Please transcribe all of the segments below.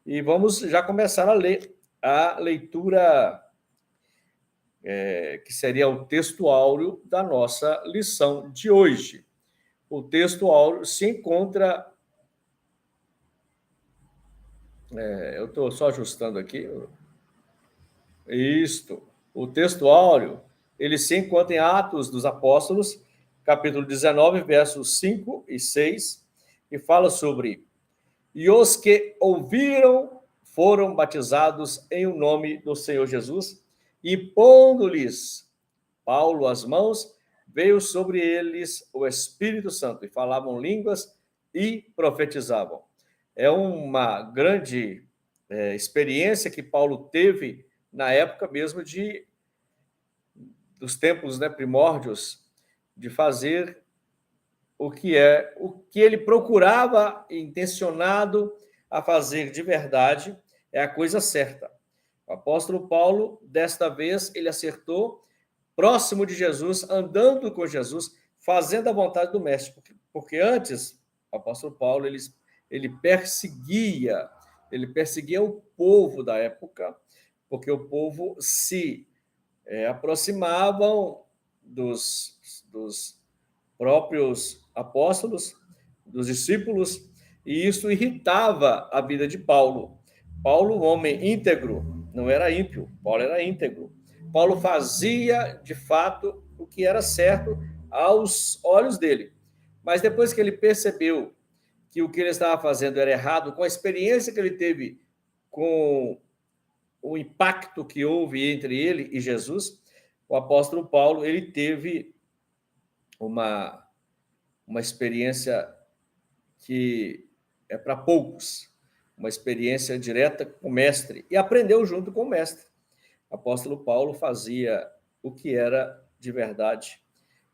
E vamos já começar a ler a leitura, que seria o texto áureo da nossa lição de hoje. O texto áureo se encontra... eu estou só ajustando aqui. Isto. O texto áureo, ele se encontra em Atos dos Apóstolos, capítulo 19, versos 5 e 6, e fala sobre: e os que ouviram foram batizados em o nome do Senhor Jesus, e pondo-lhes Paulo as mãos, veio sobre eles o Espírito Santo, e falavam línguas e profetizavam. É uma grande experiência que Paulo teve na época mesmo dos tempos, né, primórdios, de fazer o que ele procurava, intencionado a fazer de verdade, é a coisa certa. O apóstolo Paulo, desta vez, ele acertou, próximo de Jesus, andando com Jesus, fazendo a vontade do mestre, porque antes, o apóstolo Paulo, ele perseguia o povo da época, porque o povo se aproximavam dos próprios apóstolos, dos discípulos, e isso irritava a vida de Paulo. Paulo, um homem íntegro, não era ímpio, Paulo era íntegro. Paulo fazia, de fato, o que era certo aos olhos dele. Mas depois que ele percebeu que o que ele estava fazendo era errado, com a experiência que ele teve com o impacto que houve entre ele e Jesus, o apóstolo Paulo, ele teve uma experiência que é para poucos, uma experiência direta com o mestre, e aprendeu junto com o mestre. O apóstolo Paulo fazia o que era de verdade,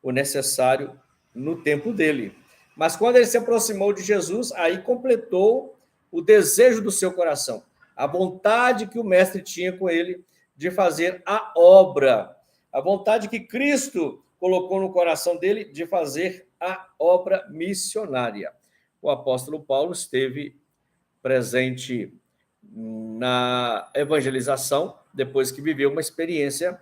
o necessário no tempo dele. Mas quando ele se aproximou de Jesus, aí completou o desejo do seu coração, a vontade que o mestre tinha com ele de fazer a obra, a vontade que Cristo colocou no coração dele de fazer a obra missionária. O apóstolo Paulo esteve presente na evangelização, depois que viveu uma experiência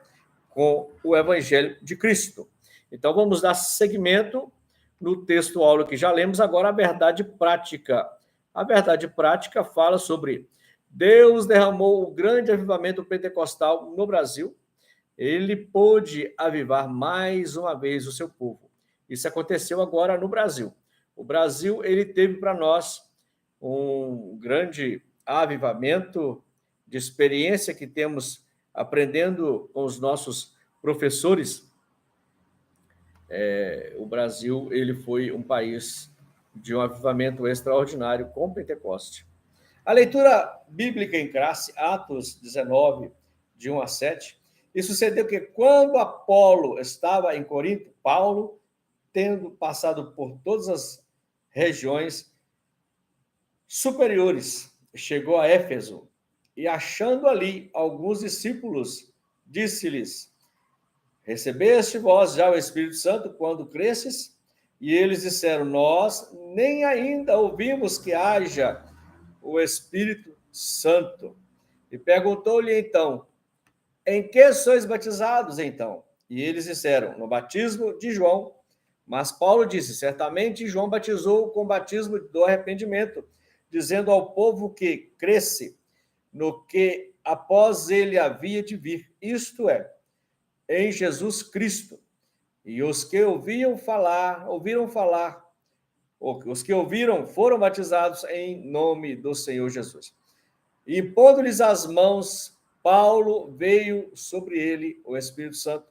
com o evangelho de Cristo. Então, vamos dar seguimento no texto áureo que já lemos, agora a verdade prática. A verdade prática fala sobre Deus derramou o grande avivamento pentecostal no Brasil. Ele pôde avivar mais uma vez o seu povo. Isso aconteceu agora no Brasil. O Brasil, ele teve para nós um grande avivamento de experiência que temos aprendendo com os nossos professores. O Brasil, ele foi um país de um avivamento extraordinário com Pentecoste. A leitura bíblica em classe, Atos 19, de 1 a 7, e sucedeu que quando Apolo estava em Corinto, Paulo, tendo passado por todas as regiões superiores, chegou a Éfeso e, achando ali alguns discípulos, disse-lhes: recebeste vós já o Espírito Santo quando cresces? E eles disseram: nós nem ainda ouvimos que haja o Espírito Santo. E perguntou-lhe então: em que sois batizados então? E eles disseram: no batismo de João. Mas Paulo disse: certamente João batizou com o batismo do arrependimento, dizendo ao povo que cresce no que após ele havia de vir, isto é, em Jesus Cristo. E os que ouviram falar, os que ouviram foram batizados em nome do Senhor Jesus. E pondo-lhes as mãos, Paulo veio sobre ele o Espírito Santo,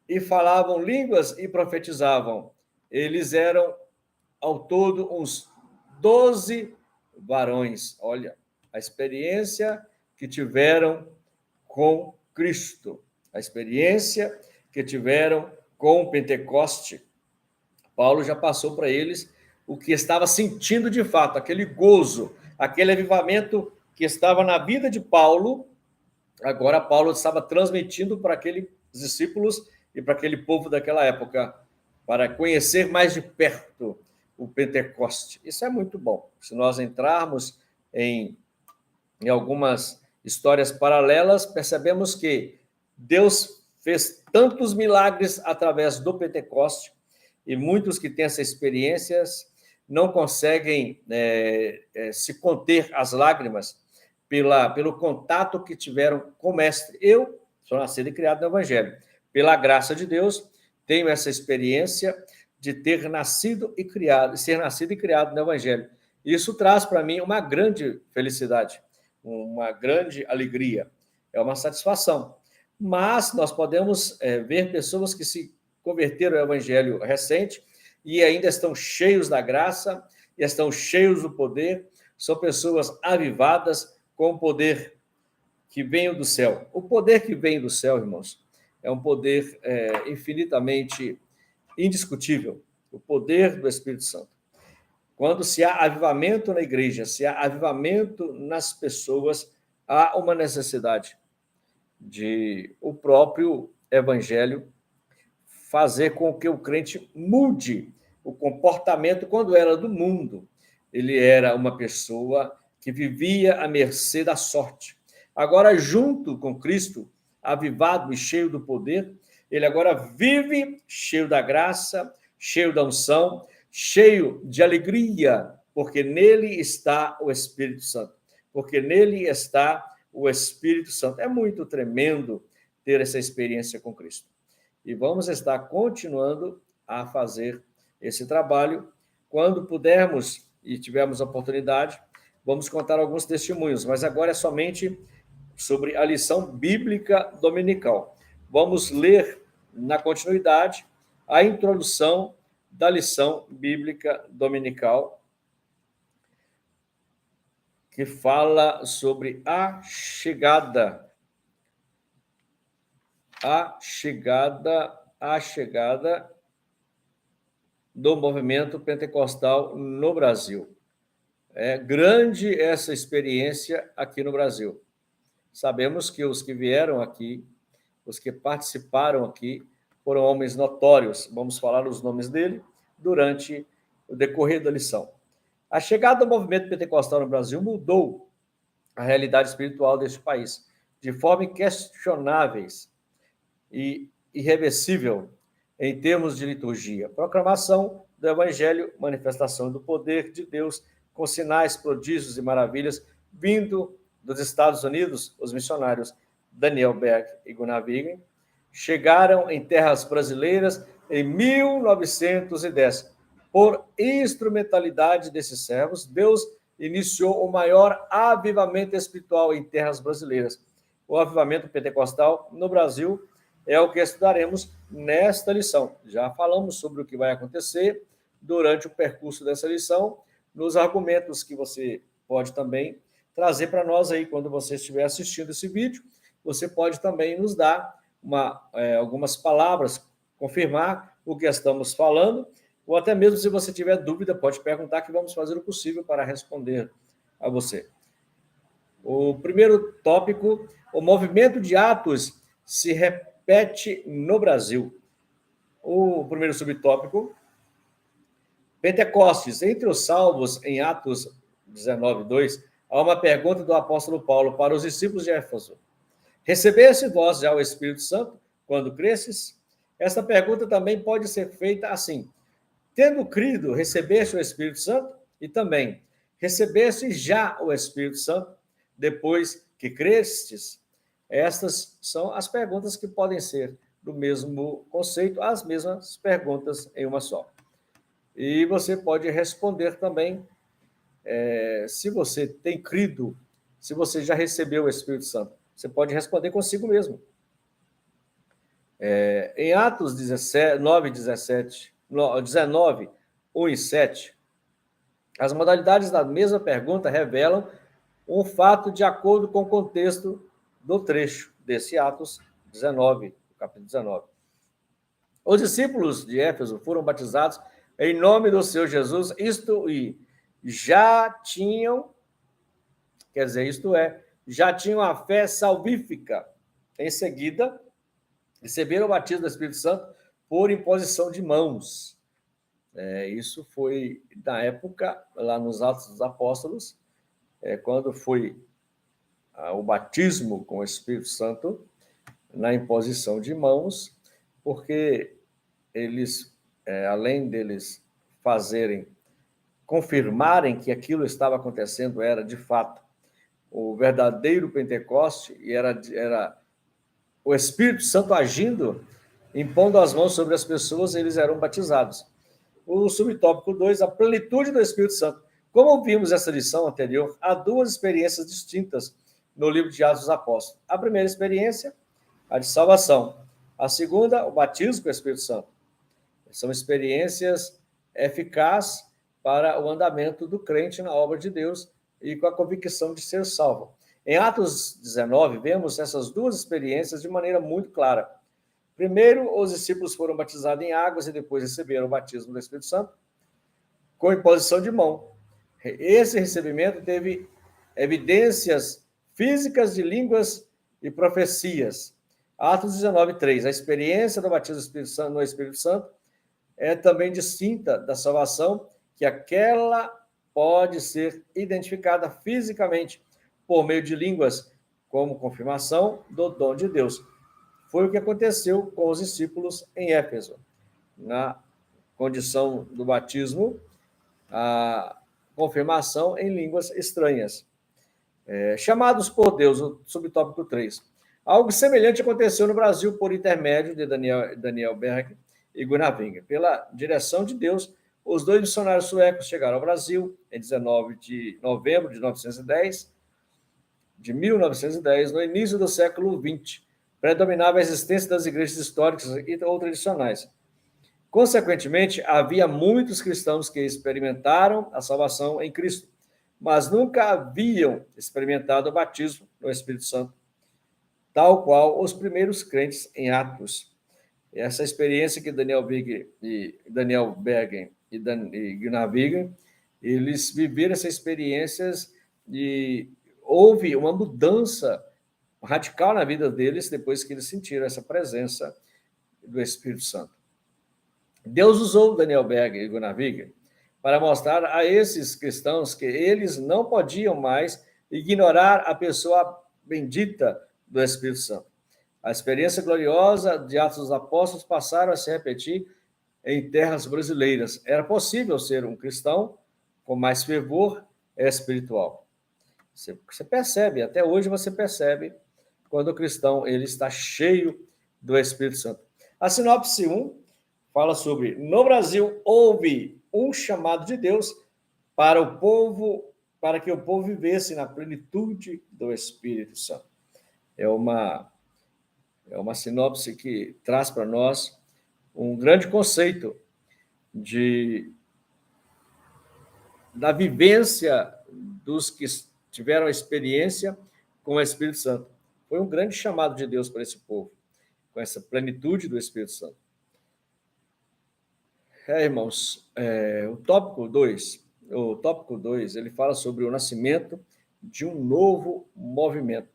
e falavam línguas e profetizavam. Eles eram, ao todo, uns 12 varões. Olha, a experiência que tiveram com Cristo, a experiência que tiveram com Pentecoste. Paulo já passou para eles o que estava sentindo de fato, aquele gozo, aquele avivamento que estava na vida de Paulo. Agora Paulo estava transmitindo para aqueles discípulos e para aquele povo daquela época, para conhecer mais de perto o Pentecoste. Isso é muito bom. Se nós entrarmos em em algumas histórias paralelas, percebemos que Deus fez tantos milagres através do Pentecoste, e muitos que têm essas experiências não conseguem se conter as lágrimas pelo contato que tiveram com o Mestre. Eu sou nascido e criado no Evangelho. Pela graça de Deus, tenho essa experiência de ter nascido e criado, ser nascido e criado no Evangelho. Isso traz para mim uma grande felicidade, uma grande alegria, é uma satisfação. Mas nós podemos ver pessoas que se converteram ao Evangelho recente e ainda estão cheios da graça, e estão cheios do poder, são pessoas avivadas com o poder que vem do céu. O poder que vem do céu, irmãos, é um poder infinitamente indiscutível, o poder do Espírito Santo. Quando se há avivamento na igreja, se há avivamento nas pessoas, há uma necessidade de o próprio evangelho fazer com que o crente mude o comportamento quando era do mundo. Ele era uma pessoa que vivia à mercê da sorte. Agora, junto com Cristo, avivado e cheio do poder, ele agora vive cheio da graça, cheio da unção, cheio de alegria, porque nele está o Espírito Santo. Porque nele está o Espírito Santo. É muito tremendo ter essa experiência com Cristo. E vamos estar continuando a fazer esse trabalho. Quando pudermos e tivermos a oportunidade, vamos contar alguns testemunhos, mas agora é somente sobre a lição bíblica dominical. Vamos ler, na continuidade, a introdução da lição bíblica dominical, que fala sobre a chegada do movimento pentecostal no Brasil. É grande essa experiência aqui no Brasil. Sabemos que os que vieram aqui, os que participaram aqui, foram homens notórios. Vamos falar os nomes dele durante o decorrer da lição. A chegada do movimento pentecostal no Brasil mudou a realidade espiritual deste país de forma inquestionáveis e irreversível em termos de liturgia. Proclamação do Evangelho, manifestação do poder de Deus, com sinais, prodígios e maravilhas, vindo dos Estados Unidos, os missionários Daniel Berg e Gunnar Wiggen chegaram em terras brasileiras em 1910. Por instrumentalidade desses servos, Deus iniciou o maior avivamento espiritual em terras brasileiras. O avivamento pentecostal no Brasil é o que estudaremos nesta lição. Já falamos sobre o que vai acontecer durante o percurso dessa lição, nos argumentos que você pode também trazer para nós aí quando você estiver assistindo esse vídeo. Você pode também nos dar algumas palavras, confirmar o que estamos falando, ou até mesmo se você tiver dúvida, pode perguntar que vamos fazer o possível para responder a você. O primeiro tópico, o movimento de Atos se repete no Brasil. O primeiro subtópico, Pentecostes. Entre os salvos em Atos 19:2, há uma pergunta do apóstolo Paulo para os discípulos de Éfeso. Recebeste vós já o Espírito Santo quando cresces? Esta pergunta também pode ser feita assim: tendo crido, recebeste o Espírito Santo? E também, recebeste já o Espírito Santo depois que crestes? Estas são as perguntas que podem ser do mesmo conceito, as mesmas perguntas em uma só. E você pode responder também se você tem crido, se você já recebeu o Espírito Santo. Você pode responder consigo mesmo. Em Atos 19, 1 e 7, as modalidades da mesma pergunta revelam um fato de acordo com o contexto do trecho desse Atos 19, capítulo 19. Os discípulos de Éfeso foram batizados em nome do Senhor Jesus, já tinham a fé salvífica. Em seguida, receberam o batismo do Espírito Santo por imposição de mãos. Isso foi na época, lá nos Atos dos Apóstolos, quando foi o batismo com o Espírito Santo na imposição de mãos, porque eles, além deles confirmarem que aquilo estava acontecendo, era de fato o verdadeiro Pentecoste, e era o Espírito Santo agindo, impondo as mãos sobre as pessoas, eles eram batizados. O subtópico 2, a plenitude do Espírito Santo. Como vimos nessa lição anterior, há duas experiências distintas no livro de Atos dos Apóstolos. A primeira experiência, a de salvação. A segunda, o batismo com o Espírito Santo. São experiências eficazes para o andamento do crente na obra de Deus e com a convicção de ser salvo. Em Atos 19, vemos essas duas experiências de maneira muito clara. Primeiro, os discípulos foram batizados em águas e depois receberam o batismo do Espírito Santo com imposição de mão. Esse recebimento teve evidências físicas de línguas e profecias. Atos 19, 3. A experiência do batismo do Espírito Santo, no Espírito Santo é também distinta da salvação, que aquela pode ser identificada fisicamente por meio de línguas, como confirmação do dom de Deus. Foi o que aconteceu com os discípulos em Éfeso. Na condição do batismo, a confirmação em línguas estranhas. Chamados por Deus, o subtópico 3. Algo semelhante aconteceu no Brasil por intermédio de Daniel Berg e Gunnar Wingren. Pela direção de Deus, os dois missionários suecos chegaram ao Brasil em 19 de novembro de 1910, no início do século XX. Predominava a existência das igrejas históricas ou tradicionais. Consequentemente, havia muitos cristãos que experimentaram a salvação em Cristo, mas nunca haviam experimentado o batismo no Espírito Santo, tal qual os primeiros crentes em Atos. Essa experiência que Daniel Bergen e Gunnar Wingren, eles viveram essas experiências e houve uma mudança radical na vida deles depois que eles sentiram essa presença do Espírito Santo. Deus usou Daniel Berg e Gunnar Wingren para mostrar a esses cristãos que eles não podiam mais ignorar a pessoa bendita do Espírito Santo. A experiência gloriosa de Atos dos Apóstolos passaram a se repetir em terras brasileiras. Era possível ser um cristão com mais fervor espiritual. Você percebe, até hoje você percebe, quando o cristão ele está cheio do Espírito Santo. A sinopse 1 fala sobre: no Brasil houve um chamado de Deus para o povo, para que o povo vivesse na plenitude do Espírito Santo. É uma sinopse que traz para nós um grande conceito da vivência dos que tiveram a experiência com o Espírito Santo. Foi um grande chamado de Deus para esse povo, com essa plenitude do Espírito Santo. Irmãos, o tópico 2, ele fala sobre o nascimento de um novo movimento.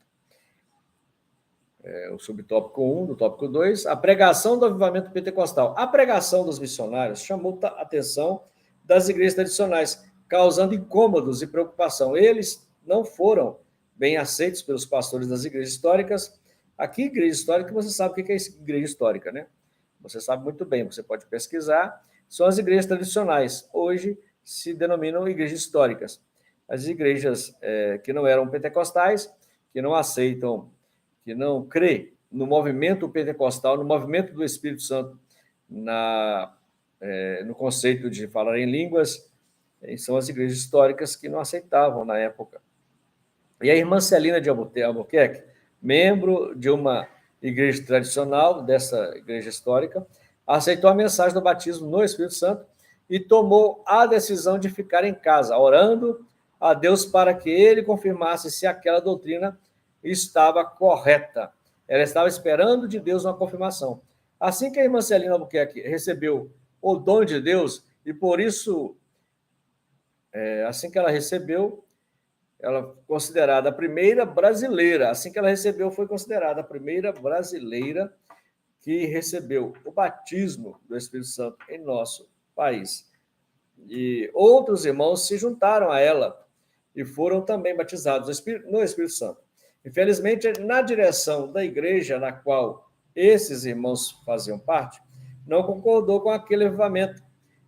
O subtópico 1 do tópico 2, a pregação do avivamento pentecostal. A pregação dos missionários chamou a atenção das igrejas tradicionais, causando incômodos e preocupação. Eles não foram bem aceitos pelos pastores das igrejas históricas. Aqui, igreja histórica, você sabe o que é igreja histórica, né? Você sabe muito bem, você pode pesquisar. São as igrejas tradicionais. Hoje se denominam igrejas históricas. As igrejas que não eram pentecostais, que não aceitam, que não crê no movimento pentecostal, no movimento do Espírito Santo, no conceito de falar em línguas, são as igrejas históricas que não aceitavam na época. E a irmã Celina de Albuquerque, membro de uma igreja tradicional, dessa igreja histórica, aceitou a mensagem do batismo no Espírito Santo e tomou a decisão de ficar em casa, orando a Deus para que ele confirmasse se aquela doutrina estava correta. Ela estava esperando de Deus uma confirmação. Assim que a irmã Celina Albuquerque recebeu o dom de Deus, e por isso, assim que ela recebeu, ela considerada a primeira brasileira, assim que ela recebeu, foi considerada a primeira brasileira que recebeu o batismo do Espírito Santo em nosso país. E outros irmãos se juntaram a ela e foram também batizados no Espírito Santo. Infelizmente, na direção da igreja na qual esses irmãos faziam parte, não concordou com aquele avivamento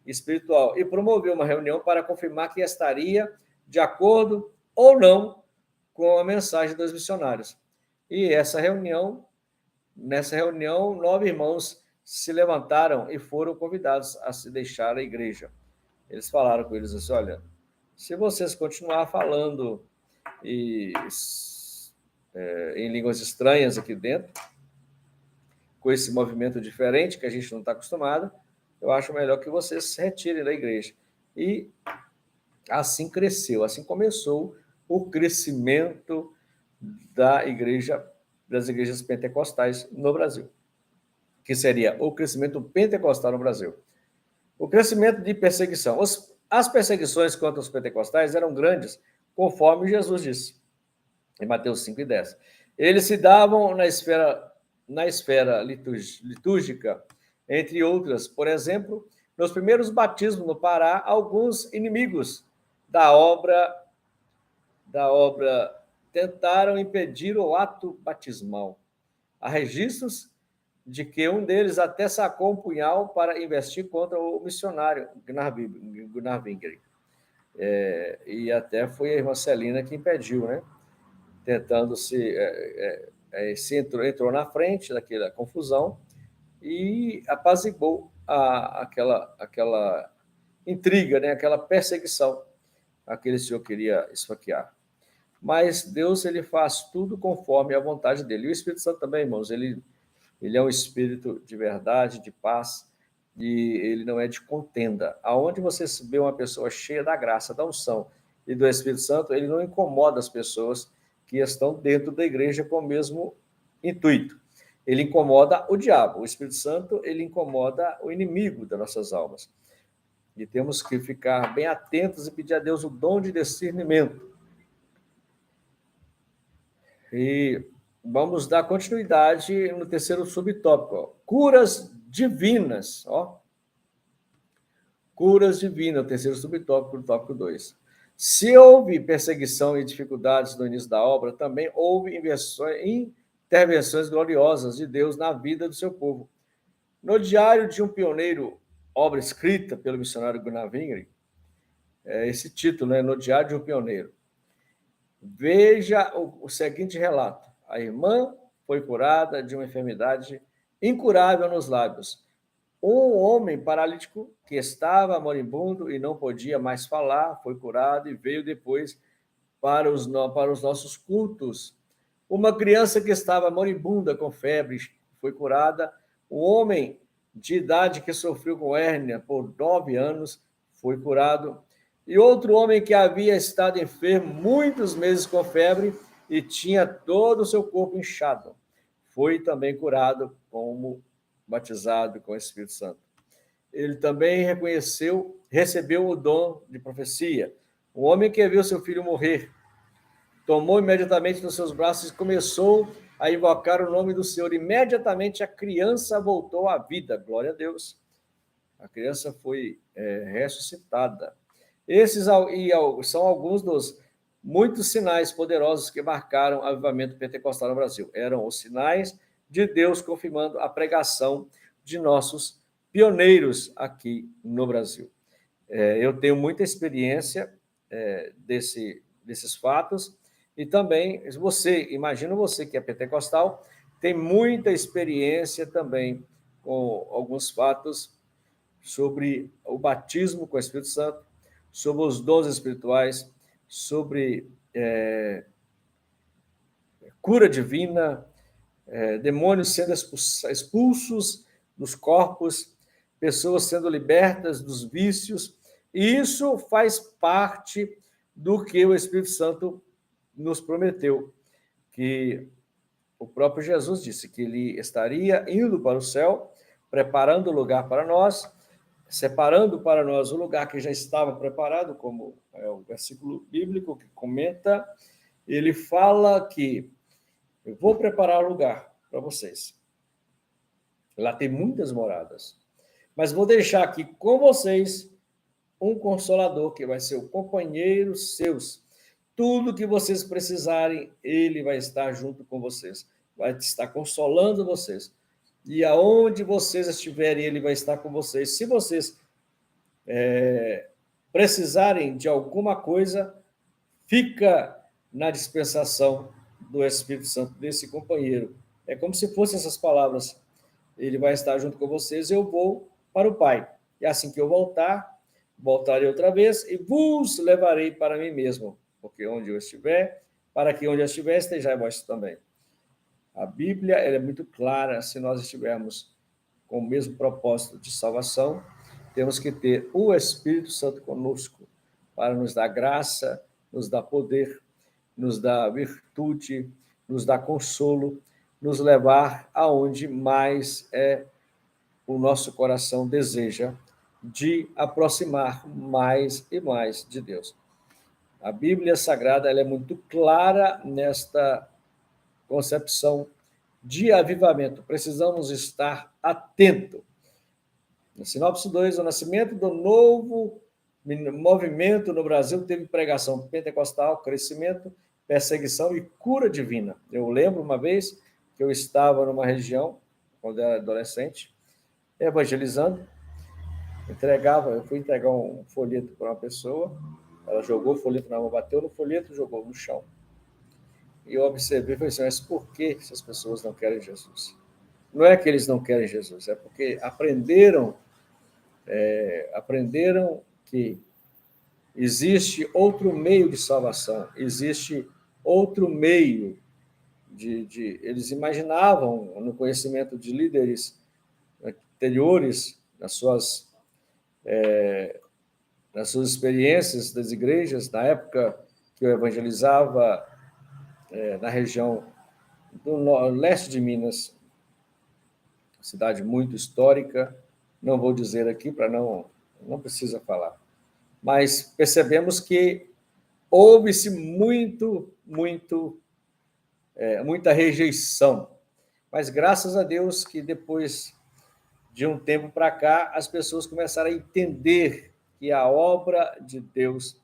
espiritual e promoveu uma reunião para confirmar que estaria de acordo ou não com a mensagem dos missionários. E nessa reunião, 9 irmãos se levantaram e foram convidados a se deixar a igreja. Eles falaram com eles assim: olha, se vocês continuar falando em línguas estranhas aqui dentro, com esse movimento diferente que a gente não está acostumado, eu acho melhor que vocês se retirem da igreja. E assim cresceu, assim começou o crescimento das igrejas pentecostais no Brasil, que seria o crescimento pentecostal no Brasil. O crescimento de perseguição. As perseguições contra os pentecostais eram grandes, conforme Jesus disse, em Mateus 5 e 10. Eles se davam na esfera litúrgica, entre outras. Por exemplo, nos primeiros batismos no Pará, alguns inimigos da obra tentaram impedir o ato batismal. Há registros de que um deles até sacou um punhal para investir contra o missionário Gunnar Wingren. E até foi a irmã Celina que impediu, né? Tentando entrou na frente daquela confusão e apaziguou aquela intriga, né? Aquela perseguição aquele senhor queria esfaquear. Mas Deus, ele faz tudo conforme a vontade dele. E o Espírito Santo também, irmãos, ele é um espírito de verdade, de paz, e ele não é de contenda. Aonde você vê uma pessoa cheia da graça, da unção e do Espírito Santo, ele não incomoda as pessoas que estão dentro da igreja com o mesmo intuito. Ele incomoda o diabo. O Espírito Santo, ele incomoda o inimigo das nossas almas. E temos que ficar bem atentos e pedir a Deus o dom de discernimento. E vamos dar continuidade no terceiro subtópico. Ó. Curas divinas. Ó. Curas divinas, o terceiro subtópico do tópico 2. Se houve perseguição e dificuldades no início da obra, também houve intervenções gloriosas de Deus na vida do seu povo. No Diário de um Pioneiro, obra escrita pelo missionário Gunnar Wingren, esse título, né, No Diário de um Pioneiro. Veja o seguinte relato. A irmã foi curada de uma enfermidade incurável nos lábios. Um homem paralítico que estava moribundo e não podia mais falar foi curado e veio depois para os nossos cultos. Uma criança que estava moribunda com febre foi curada. Um homem de idade que sofreu com hérnia por 9 anos foi curado. E outro homem que havia estado enfermo muitos meses com febre e tinha todo o seu corpo inchado, foi também curado, como batizado com o Espírito Santo. Ele também recebeu o dom de profecia. O homem que viu seu filho morrer, tomou imediatamente nos seus braços e começou a invocar o nome do Senhor. Imediatamente a criança voltou à vida. Glória a Deus. A criança foi ressuscitada. Esses são alguns dos muitos sinais poderosos que marcaram o avivamento pentecostal no Brasil. Eram os sinais de Deus confirmando a pregação de nossos pioneiros aqui no Brasil. Eu tenho muita experiência desses fatos e também imagino você que é pentecostal, tem muita experiência também com alguns fatos sobre o batismo com o Espírito Santo, sobre os dons espirituais, sobre cura divina, demônios sendo expulsos dos corpos, pessoas sendo libertas dos vícios. E isso faz parte do que o Espírito Santo nos prometeu, que o próprio Jesus disse que ele estaria indo para o céu, preparando o lugar para nós, separando para nós o lugar que já estava preparado, como é o versículo bíblico que comenta. Ele fala que eu vou preparar o lugar para vocês. Lá tem muitas moradas, mas vou deixar aqui com vocês um consolador que vai ser o companheiro seus, Tudo que vocês precisarem, Ele vai estar junto com vocês, vai estar consolando vocês. E aonde vocês estiverem, Ele vai estar com vocês. Se vocês precisarem de alguma coisa, fica na dispensação do Espírito Santo, desse companheiro. É como se fossem essas palavras. Ele vai estar junto com vocês, eu vou para o Pai. E assim que eu voltar, voltarei outra vez e vos levarei para mim mesmo, porque onde eu estiver, para que onde eu estiver, estejais vós também. A Bíblia ela é muito clara, se nós estivermos com o mesmo propósito de salvação, temos que ter o Espírito Santo conosco, para nos dar graça, nos dar poder, nos dar virtude, nos dar consolo, nos levar aonde mais o nosso coração deseja, de aproximar mais e mais de Deus. A Bíblia Sagrada ela é muito clara nesta concepção de avivamento. Precisamos estar atentos. No Sinopse 2, o nascimento do novo movimento no Brasil teve pregação pentecostal, crescimento, perseguição e cura divina. Eu lembro uma vez que eu estava numa região, quando eu era adolescente, evangelizando, eu fui entregar um folheto para uma pessoa, ela jogou o folheto na mão, bateu no folheto, jogou no chão. E eu observei e falei assim, mas por que essas pessoas não querem Jesus? Não é que eles não querem Jesus, é porque aprenderam que existe outro meio de salvação, existe outro meio eles imaginavam, no conhecimento de líderes anteriores, nas suas experiências das igrejas, na época que eu evangelizava na região do leste de Minas, cidade muito histórica, não vou dizer aqui para não precisa falar, mas percebemos que houve-se muita rejeição, mas graças a Deus que depois de um tempo para cá as pessoas começaram a entender que a obra de Deus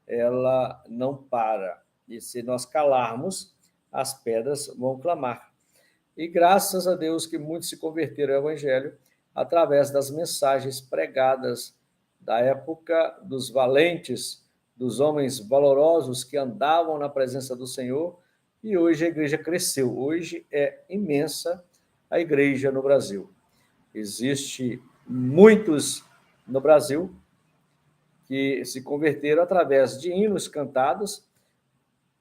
ela não para, e se nós calarmos, as pedras vão clamar. E graças a Deus que muitos se converteram ao Evangelho através das mensagens pregadas da época dos valentes, dos homens valorosos que andavam na presença do Senhor, e hoje a igreja cresceu. Hoje é imensa a igreja no Brasil. Existe muitos no Brasil que se converteram através de hinos cantados,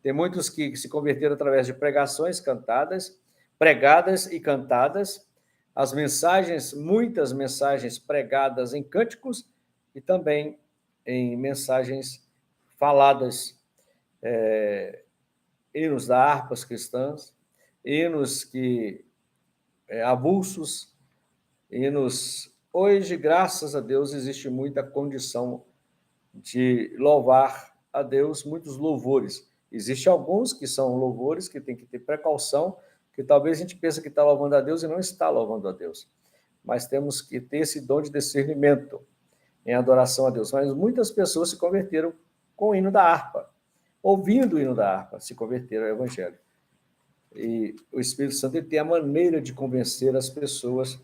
tem muitos que se converteram através de pregações pregadas e cantadas, muitas mensagens pregadas em cânticos e também em mensagens faladas, hinos da harpas cristãs, hinos avulsos, hinos. Hoje, graças a Deus, existe muita condição de louvar a Deus, muitos louvores. Existem alguns que são louvores que tem que ter precaução, que talvez a gente pense que está louvando a Deus e não está louvando a Deus. Mas temos que ter esse dom de discernimento em adoração a Deus. Mas muitas pessoas se converteram com o hino da harpa, ouvindo o hino da harpa, se converteram ao Evangelho. E o Espírito Santo ele tem a maneira de convencer as pessoas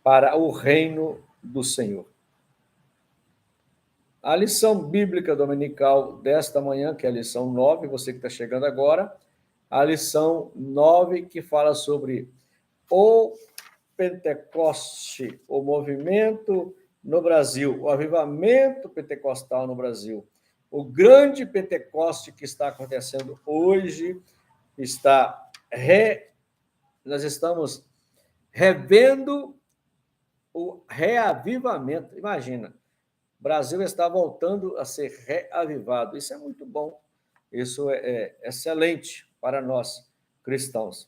para o reino do Senhor. A lição bíblica dominical desta manhã, que é a lição 9, você que está chegando agora, a lição 9, que fala sobre o Pentecoste, o movimento no Brasil, o avivamento pentecostal no Brasil. O grande Pentecoste que está acontecendo hoje, nós estamos revendo o reavivamento. Imagina, o Brasil está voltando a ser reavivado. Isso é muito bom. Isso é excelente para nós, cristãos.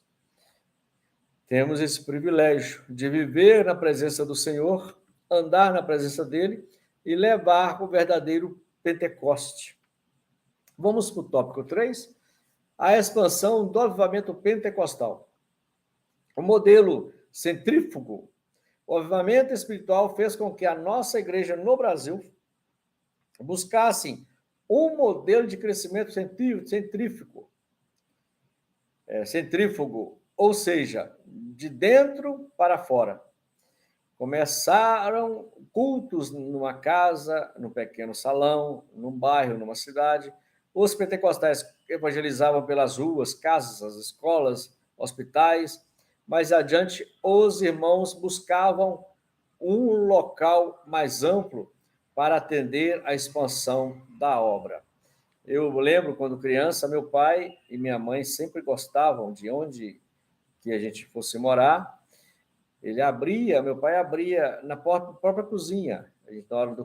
Temos esse privilégio de viver na presença do Senhor, andar na presença dele e levar o verdadeiro Pentecoste. Vamos para o tópico 3, a expansão do avivamento pentecostal. O modelo centrífugo, o avivamento espiritual fez com que a nossa igreja no Brasil buscasse um modelo de crescimento centrífugo, ou seja, de dentro para fora. Começaram cultos numa casa, num pequeno salão, num bairro, numa cidade. Os pentecostais evangelizavam pelas ruas, casas, escolas, hospitais. Mais adiante, os irmãos buscavam um local mais amplo para atender à expansão da obra. Eu lembro quando criança, meu pai e minha mãe sempre gostavam de onde que a gente fosse morar. Meu pai abria na própria cozinha. Na hora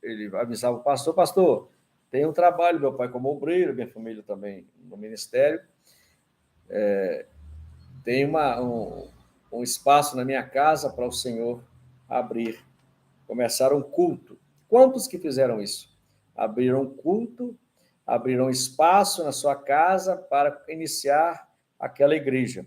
ele avisava o pastor, pastor, tem um trabalho, meu pai como obreiro, minha família também no ministério, tem um espaço na minha casa para o Senhor abrir. Começaram um culto. Quantos que fizeram isso? Abriram um culto, abriram espaço na sua casa para iniciar aquela igreja.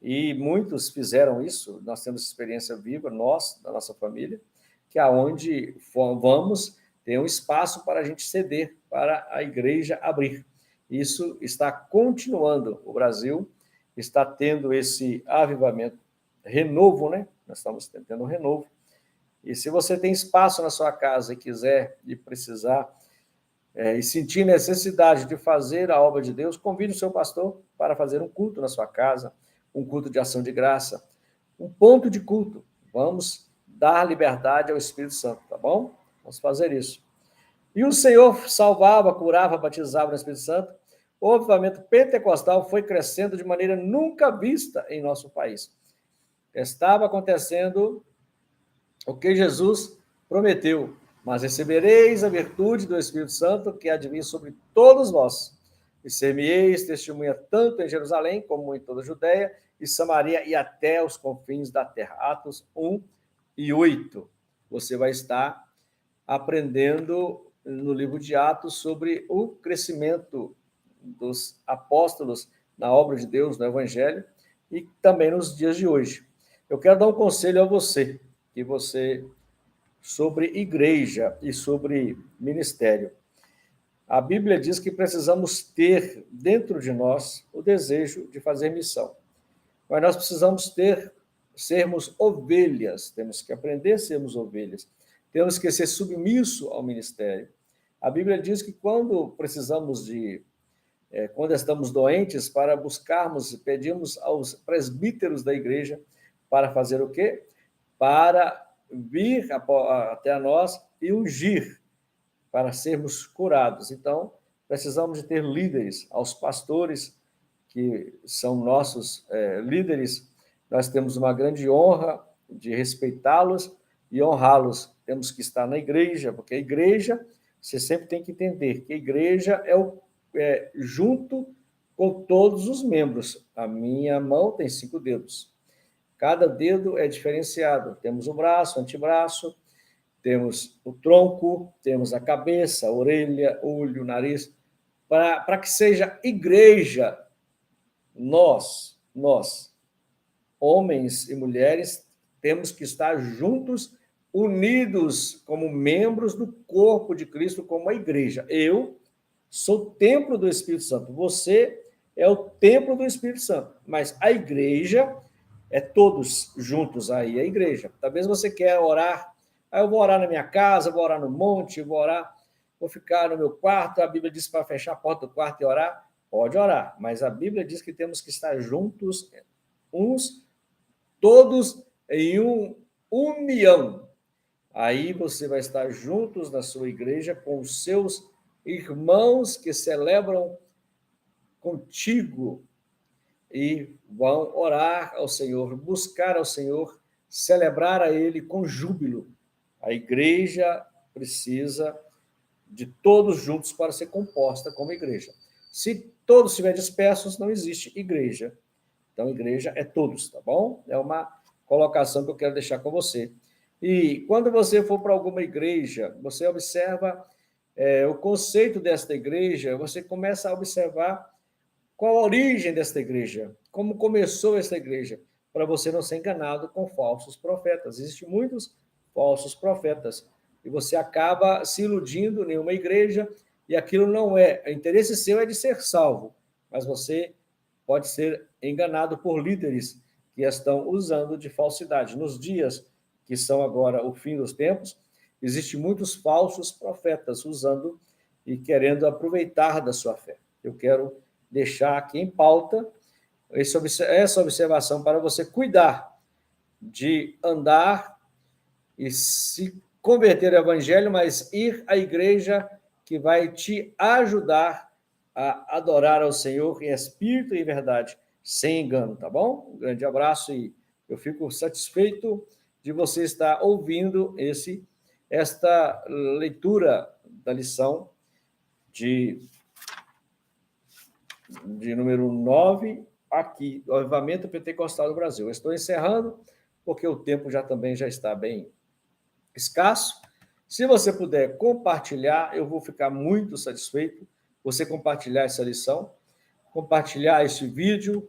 E muitos fizeram isso, nós temos experiência viva, nós, da nossa família, que aonde vamos, tem um espaço para a gente ceder, para a igreja abrir. Isso está continuando. O Brasil está tendo esse avivamento, renovo, né? Nós estamos tendo um renovo. E se você tem espaço na sua casa e quiser e precisar e sentir necessidade de fazer a obra de Deus, convide o seu pastor para fazer um culto na sua casa, um culto de ação de graça, um ponto de culto. Vamos dar liberdade ao Espírito Santo, tá bom? Vamos fazer isso. E o Senhor salvava, curava, batizava no Espírito Santo. O avivamento pentecostal foi crescendo de maneira nunca vista em nosso país. Estava acontecendo o que Jesus prometeu, mas recebereis a virtude do Espírito Santo que há de vir sobre todos vós. E ser-me-eis testemunha tanto em Jerusalém como em toda a Judéia e Samaria e até os confins da terra. Atos 1:8. Você vai estar aprendendo no livro de Atos sobre o crescimento dos apóstolos na obra de Deus, no Evangelho, e também nos dias de hoje. Eu quero dar um conselho a você, sobre igreja e sobre ministério. A Bíblia diz que precisamos ter dentro de nós o desejo de fazer missão. Mas nós precisamos sermos ovelhas, temos que aprender a sermos ovelhas. Temos que ser submisso ao ministério. A Bíblia diz que quando quando estamos doentes, para buscarmos, pedimos aos presbíteros da igreja para fazer o quê? Para vir até nós e ungir, para sermos curados. Então, precisamos de ter líderes, aos pastores, que são nossos líderes, nós temos uma grande honra de respeitá-los e honrá-los. Temos que estar na igreja, porque a igreja, você sempre tem que entender que a igreja é junto com todos os membros. A minha mão tem 5 dedos. Cada dedo é diferenciado. Temos o braço, o antebraço, temos o tronco, temos a cabeça, a orelha, olho, nariz. Para que seja igreja, nós, homens e mulheres, temos que estar juntos, unidos como membros do corpo de Cristo, como a igreja. Eu sou o templo do Espírito Santo. Você é o templo do Espírito Santo. Mas a igreja é todos juntos aí, a igreja. Talvez você quer orar, eu vou orar na minha casa, vou orar no monte, vou ficar no meu quarto, a Bíblia diz para fechar a porta do quarto e orar. Pode orar, mas a Bíblia diz que temos que estar juntos, todos em união. Aí você vai estar juntos na sua igreja com os seus irmãos que celebram contigo e vão orar ao Senhor, buscar ao Senhor, celebrar a Ele com júbilo. A igreja precisa de todos juntos para ser composta como igreja. Se todos estiverem dispersos, não existe igreja. Então, igreja é todos, tá bom? É uma colocação que eu quero deixar com você. E quando você for para alguma igreja, você observa o conceito desta igreja, você começa a observar qual a origem desta igreja, como começou esta igreja, para você não ser enganado com falsos profetas. Existem muitos falsos profetas, e você acaba se iludindo em uma igreja e aquilo não é. O interesse seu é de ser salvo, mas você pode ser enganado por líderes que estão usando de falsidade. Nos dias que são agora o fim dos tempos, existem muitos falsos profetas usando e querendo aproveitar da sua fé. Eu quero deixar aqui em pauta essa observação para você cuidar de andar e se converter ao evangelho, mas ir à igreja que vai te ajudar a adorar ao Senhor em espírito e verdade, sem engano, tá bom? Um grande abraço e eu fico satisfeito de você estar ouvindo esta leitura da lição de número 9 aqui, do Avivamento Pentecostal do Brasil. Eu estou encerrando, porque o tempo também já está bem escasso. Se você puder compartilhar, eu vou ficar muito satisfeito. Você compartilhar essa lição, compartilhar esse vídeo,